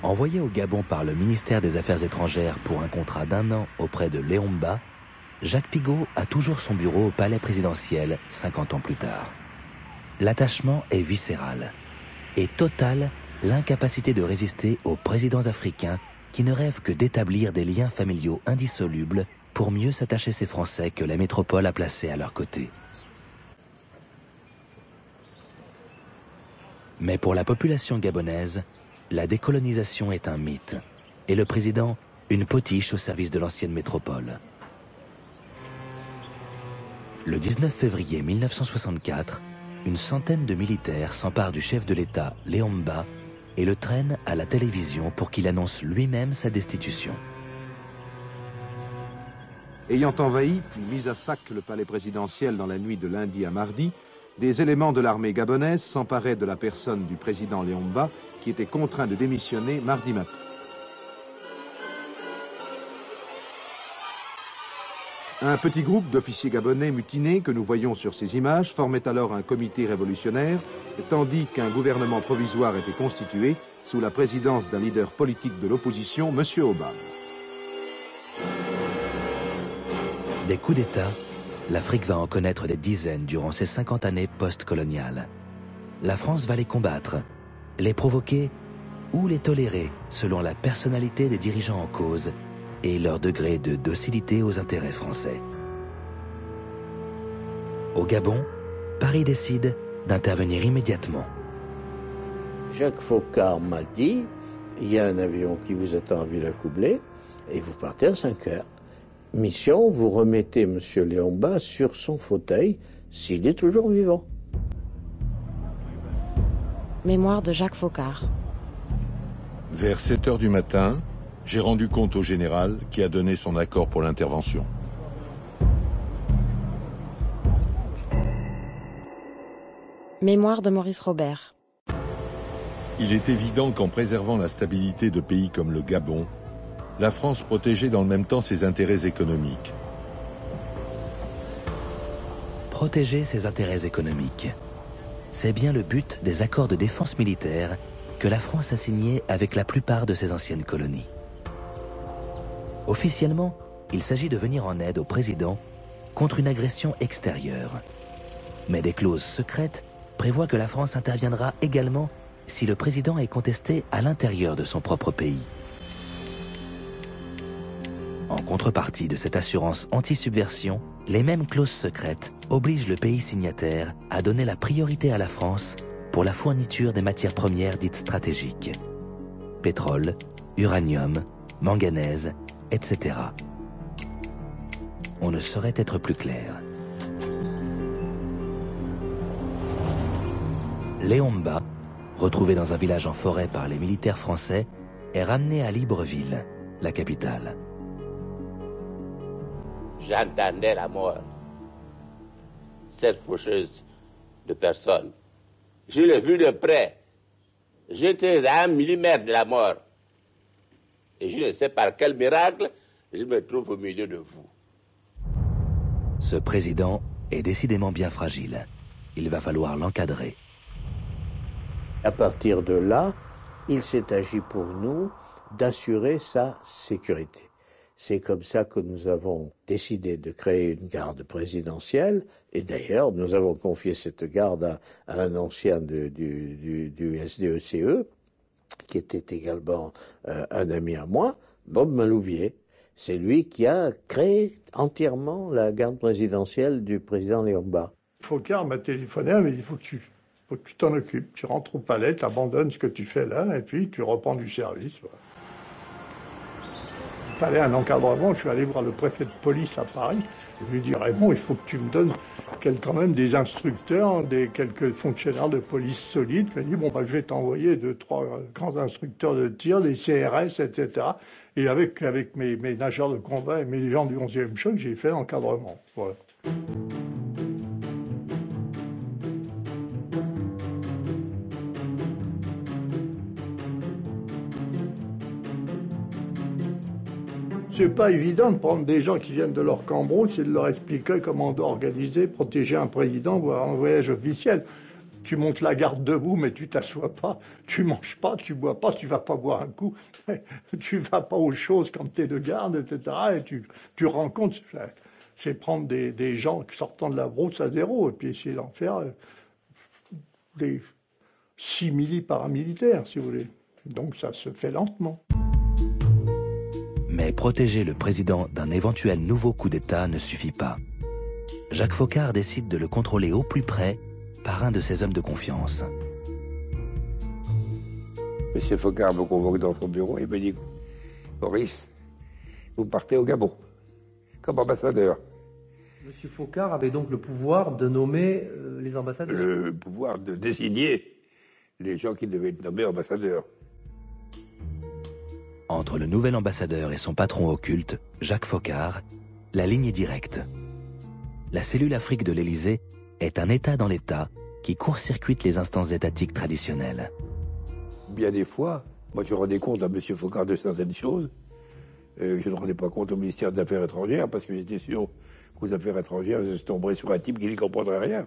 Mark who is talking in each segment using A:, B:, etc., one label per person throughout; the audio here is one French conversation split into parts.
A: Envoyé au Gabon par le ministère des Affaires étrangères pour un contrat d'1 an auprès de Léon Mba, Jacques Pigault a toujours son bureau au palais présidentiel 50 ans plus tard. L'attachement est viscéral et total l'incapacité de résister aux présidents africains qui ne rêvent que d'établir des liens familiaux indissolubles pour mieux s'attacher ces Français que la métropole a placés à leur côté. Mais pour la population gabonaise, la décolonisation est un mythe et le président une potiche au service de l'ancienne métropole. Le 19 février 1964, une centaine de militaires s'emparent du chef de l'État, Léon Mba, et le traînent à la télévision pour qu'il annonce lui-même sa destitution.
B: Ayant envahi puis mis à sac le palais présidentiel dans la nuit de lundi à mardi, des éléments de l'armée gabonaise s'emparaient de la personne du président Léon Mba, qui était contraint de démissionner mardi matin. Un petit groupe d'officiers gabonais mutinés que nous voyons sur ces images formait alors un comité révolutionnaire, tandis qu'un gouvernement provisoire était constitué sous la présidence d'un leader politique de l'opposition, M. Obama.
A: Des coups d'État, l'Afrique va en connaître des dizaines durant ces 50 années post-coloniales. La France va les combattre, les provoquer ou les tolérer selon la personnalité des dirigeants en cause et leur degré de docilité aux intérêts français. Au Gabon, Paris décide d'intervenir immédiatement.
C: Jacques Foccart m'a dit, il y a un avion qui vous attend à Villacoublay et vous partez à 5 heures. Mission, vous remettez M. Léon Mba sur son fauteuil s'il est toujours vivant.
D: Mémoire de Jacques Foccart.
E: Vers 7 heures du matin, j'ai rendu compte au général qui a donné son accord pour l'intervention.
D: Mémoire de Maurice Robert.
E: Il est évident qu'en préservant la stabilité de pays comme le Gabon, la France protégeait dans le même temps ses intérêts économiques.
A: Protéger ses intérêts économiques. C'est bien le but des accords de défense militaire que la France a signés avec la plupart de ses anciennes colonies. Officiellement, il s'agit de venir en aide au président contre une agression extérieure. Mais des clauses secrètes prévoient que la France interviendra également si le président est contesté à l'intérieur de son propre pays. En contrepartie de cette assurance anti-subversion, les mêmes clauses secrètes obligent le pays signataire à donner la priorité à la France pour la fourniture des matières premières dites stratégiques. Pétrole, uranium, manganèse, etc. On ne saurait être plus clair. Léon Mba, retrouvé dans un village en forêt par les militaires français, est ramené à Libreville, la capitale.
F: J'entendais la mort, cette faucheuse de personnes. Je l'ai vue de près. J'étais à 1 millimètre de la mort. Et je ne sais par quel miracle, je me trouve au milieu de vous.
A: Ce président est décidément bien fragile. Il va falloir l'encadrer.
C: À partir de là, il s'est agi pour nous d'assurer sa sécurité. C'est comme ça que nous avons décidé de créer une garde présidentielle. Et d'ailleurs, nous avons confié cette garde à un ancien du SDECE, qui était également un ami à moi, Bob Malouvier. C'est lui qui a créé entièrement la garde présidentielle du président Léon Mba.
G: Foccart m'a téléphoné, il m'a dit il faut que tu t'en occupes. Tu rentres au palais, tu abandonnes ce que tu fais là, et puis tu reprends du service. Voilà. Il fallait un encadrement. Je suis allé voir le préfet de police à Paris. Je lui ai dit, Raymond, il faut que tu me donnes quand même des instructeurs, quelques fonctionnaires de police solides. Il m'a dit, bon, bah, je vais t'envoyer 2-3 grands instructeurs de tir, des CRS, etc. Et avec mes nageurs de combat et mes gens du 11e choc, j'ai fait l'encadrement. Voilà. C'est pas évident de prendre des gens qui viennent de leur cambrousse et de leur expliquer comment on doit organiser, protéger un président, voire un voyage officiel. Tu montes la garde debout, mais tu t'assois pas, tu manges pas, tu bois pas, tu vas pas boire un coup, tu vas pas aux choses quand tu es de garde, etc. Et tu rencontres, c'est prendre des gens sortant de la brousse à zéro et puis essayer d'en faire des simili-paramilitaires, si vous voulez. Donc ça se fait lentement.
A: Mais protéger le président d'un éventuel nouveau coup d'État ne suffit pas. Jacques Foccart décide de le contrôler au plus près par un de ses hommes de confiance.
H: Monsieur Foccart me convoque dans son bureau et me dit « Maurice, vous partez au Gabon, comme ambassadeur. »
I: Monsieur Foccart avait donc le pouvoir de nommer les ambassadeurs.
H: Le pouvoir de désigner les gens qui devaient être nommés ambassadeurs.
A: Entre le nouvel ambassadeur et son patron occulte, Jacques Foccart, la ligne est directe. La cellule Afrique de l'Élysée est un État dans l'État qui court-circuite les instances étatiques traditionnelles.
H: Bien des fois, moi je rendais compte à M. Foccart de certaines choses. Je ne rendais pas compte au ministère des Affaires étrangères parce que j'étais sûr qu'aux Affaires étrangères, je tomberais sur un type qui n'y comprendrait rien.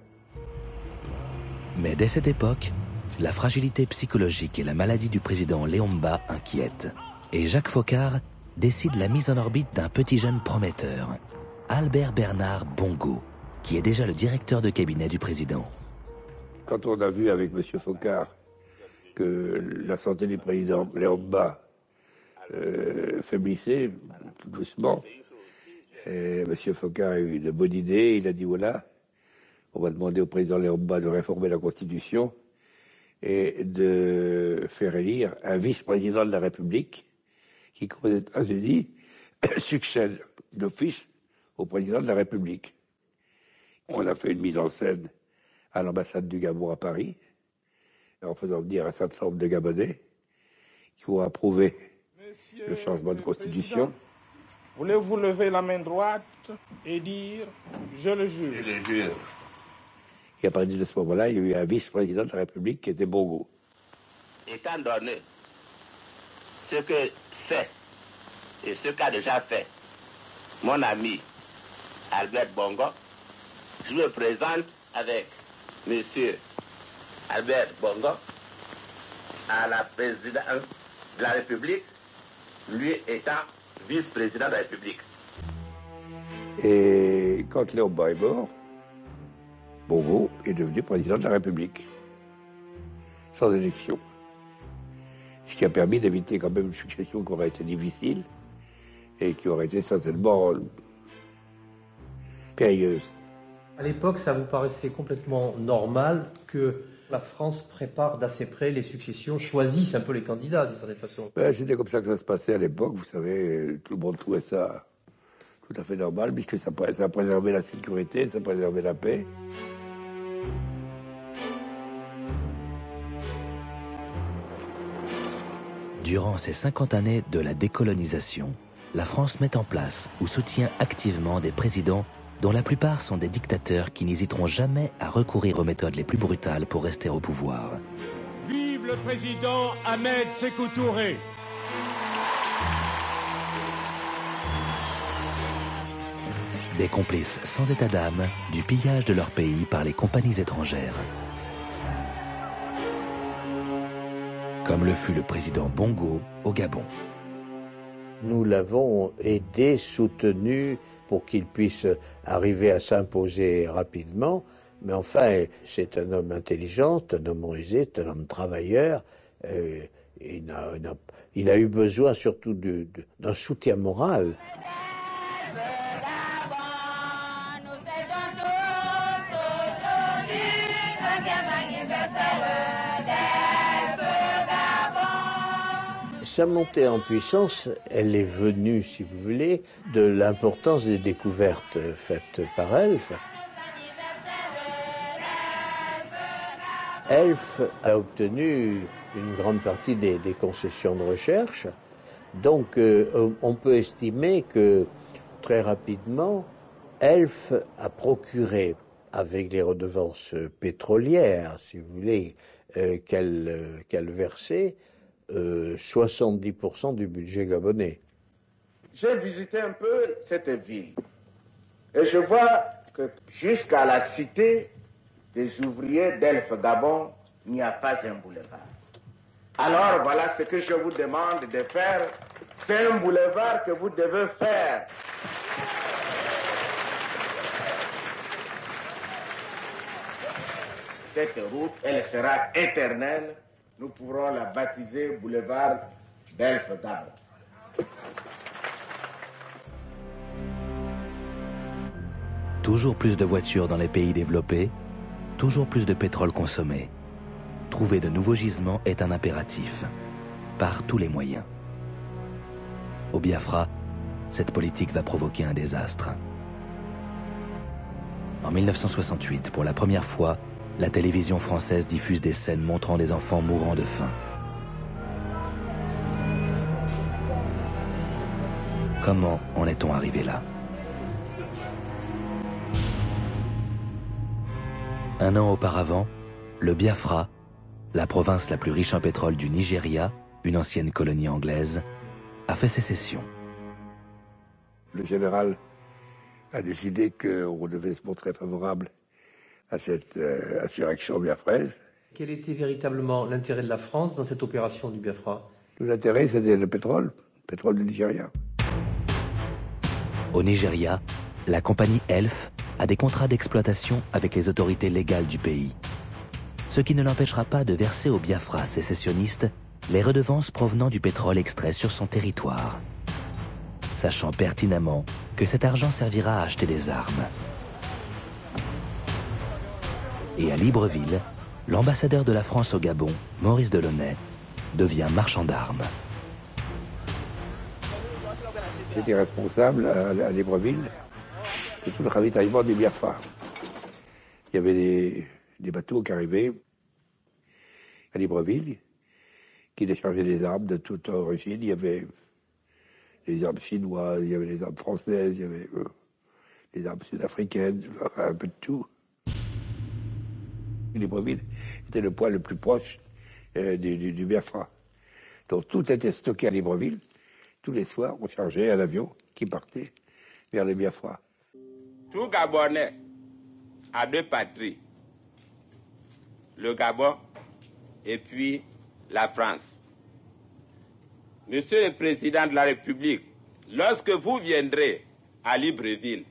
A: Mais dès cette époque, la fragilité psychologique et la maladie du président Léomba inquiètent. Et Jacques Foccart décide la mise en orbite d'un petit jeune prometteur, Albert Bernard Bongo, qui est déjà le directeur de cabinet du président.
H: Quand on a vu avec M. Foccart que la santé du président Léomba faiblissait tout doucement, et M. Foccart a eu une bonne idée. Il a dit voilà, on va demander au président Léomba de réformer la Constitution et de faire élire un vice-président de la République qui, comme aux États-Unis, succède d'office au président de la République. On a fait une mise en scène à l'ambassade du Gabon à Paris, en faisant venir un certain nombre de Gabonais qui ont approuvé le changement de constitution.
J: Voulez-vous lever la main droite et dire « Je le jure ».
F: Je le jure.
H: Et à partir de ce moment-là, il y a eu un vice-président de la République qui était Bongo.
F: Étant donné ce que fait et ce qu'a déjà fait mon ami Albert Bongo, je me présente avec monsieur Albert Bongo à la présidence de la République, lui étant vice-président de la République.
H: Et quand Léomba est mort, Bongo est devenu président de la République, sans élection. Ce qui a permis d'éviter quand même une succession qui aurait été difficile et qui aurait été certainement périlleuse.
I: À l'époque, ça vous paraissait complètement normal que la France prépare d'assez près les successions, choisisse un peu les candidats d'une certaine façon.
H: C'était comme ça que ça se passait à l'époque, vous savez, tout le monde trouvait ça tout à fait normal, puisque ça préservait la sécurité, ça préservait la paix.
A: Durant ces 50 années de la décolonisation, la France met en place ou soutient activement des présidents dont la plupart sont des dictateurs qui n'hésiteront jamais à recourir aux méthodes les plus brutales pour rester au pouvoir.
J: Vive le président Ahmed Sékou Touré.
A: Des complices sans état d'âme du pillage de leur pays par les compagnies étrangères. Comme le fut le président Bongo au Gabon.
C: Nous l'avons aidé, soutenu pour qu'il puisse arriver à s'imposer rapidement. Mais enfin, c'est un homme intelligent, un homme rusé, un homme travailleur. Il a eu besoin surtout d'un soutien moral. Sa montée en puissance, elle est venue, si vous voulez, de l'importance des découvertes faites par Elf. Elf a obtenu une grande partie des concessions de recherche. Donc, on peut estimer que, très rapidement, Elf a procuré, avec les redevances pétrolières, si vous voulez, qu'elle versait, 70% du budget gabonais.
J: J'ai visité un peu cette ville et je vois que jusqu'à la cité,
F: des ouvriers d'Elf Gabon, il n'y a pas un boulevard. Alors voilà ce que je vous demande de faire. C'est un boulevard que vous devez faire. Cette route, elle sera éternelle. Nous pourrons la baptiser boulevard d'Elf Gabon.
A: Toujours plus de voitures dans les pays développés, toujours plus de pétrole consommé. Trouver de nouveaux gisements est un impératif, par tous les moyens. Au Biafra, cette politique va provoquer un désastre. En 1968, pour la première fois, la télévision française diffuse des scènes montrant des enfants mourant de faim. Comment en est-on arrivé là? Un an auparavant, le Biafra, la province la plus riche en pétrole du Nigeria, une ancienne colonie anglaise, a fait sécession.
H: Le général a décidé qu'on devait se montrer favorable à cette insurrection biafraise.
I: Quel était véritablement l'intérêt de la France dans cette opération du Biafra?
H: L'intérêt, c'était le pétrole du Nigeria.
A: Au Nigeria, la compagnie Elf a des contrats d'exploitation avec les autorités légales du pays. Ce qui ne l'empêchera pas de verser au Biafra sécessionniste les redevances provenant du pétrole extrait sur son territoire, sachant pertinemment que cet argent servira à acheter des armes. Et à Libreville, l'ambassadeur de la France au Gabon, Maurice Delaunay, devient marchand d'armes.
H: J'étais responsable à Libreville de tout le ravitaillement du Biafra. Il y avait des bateaux qui arrivaient à Libreville, qui déchargeaient des armes de toute origine. Il y avait des armes chinoises, il y avait des armes françaises, il y avait des armes sud-africaines, enfin, un peu de tout. Libreville était le point le plus proche du Biafra. Donc tout était stocké à Libreville. Tous les soirs, on chargeait un avion qui partait vers le Biafra.
F: Tout Gabonais a deux patries, le Gabon et puis la France. Monsieur le Président de la République, lorsque vous viendrez à Libreville,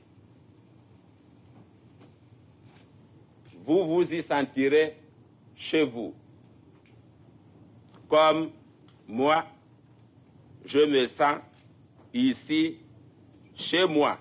F: vous vous y sentirez chez vous. Comme moi, je me sens ici, chez moi.